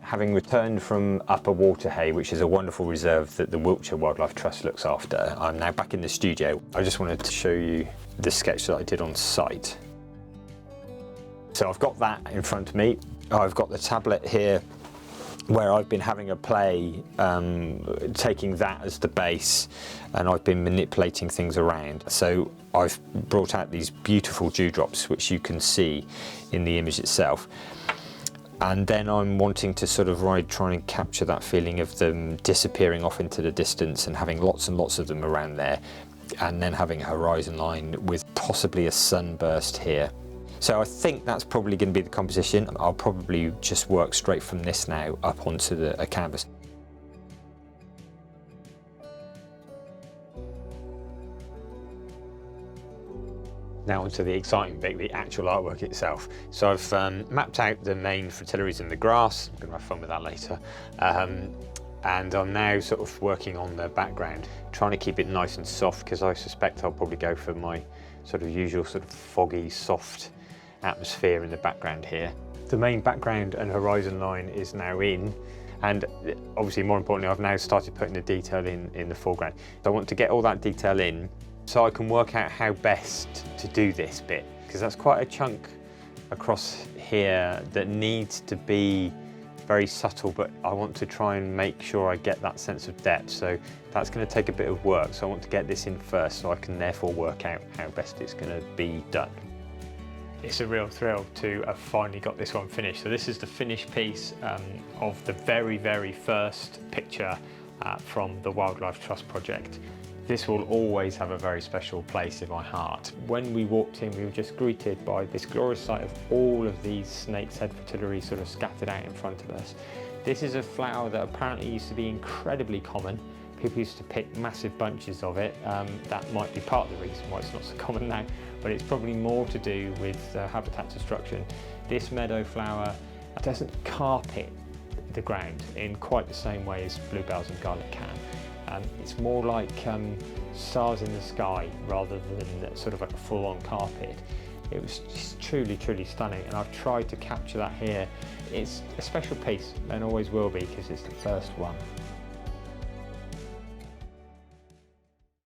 Having returned from Upper Waterhay, which is a wonderful reserve that the Wiltshire Wildlife Trust looks after, I'm now back in the studio. I just wanted to show you the sketch that I did on site. So I've got that in front of me. I've got the tablet here where I've been having a play, taking that as the base, and I've been manipulating things around. So I've brought out these beautiful dewdrops, which you can see in the image itself. And then I'm wanting to sort of try and capture that feeling of them disappearing off into the distance and having lots and lots of them around there, and then having a horizon line with possibly a sunburst here. So I think that's probably going to be the composition. I'll probably just work straight from this now up onto a canvas. Now onto the exciting bit, the actual artwork itself. So I've mapped out the main fritillaries in the grass. I'm going to have fun with that later. And I'm now sort of working on the background, trying to keep it nice and soft, because I suspect I'll probably go for my sort of usual sort of foggy, soft atmosphere in the background here. The main background and horizon line is now in, and obviously more importantly, I've now started putting the detail in the foreground. So I want to get all that detail in so I can work out how best to do this bit, because that's quite a chunk across here that needs to be very subtle, but I want to try and make sure I get that sense of depth. So that's going to take a bit of work. So I want to get this in first so I can therefore work out how best it's going to be done. It's a real thrill to have finally got this one finished. So this is the finished piece of the very, very first picture from the Wildlife Trust project. This will always have a very special place in my heart. When we walked in, we were just greeted by this glorious sight of all of these snake's head fritillaries sort of scattered out in front of us. This is a flower that apparently used to be incredibly common. People used to pick massive bunches of it. That might be part of the reason why it's not so common now, but it's probably more to do with habitat destruction. This meadow flower doesn't carpet the ground in quite the same way as bluebells and garlic can. It's more like stars in the sky rather than sort of like a full-on carpet. It was just truly, truly stunning, and I've tried to capture that here. It's a special piece and always will be, because it's the first one.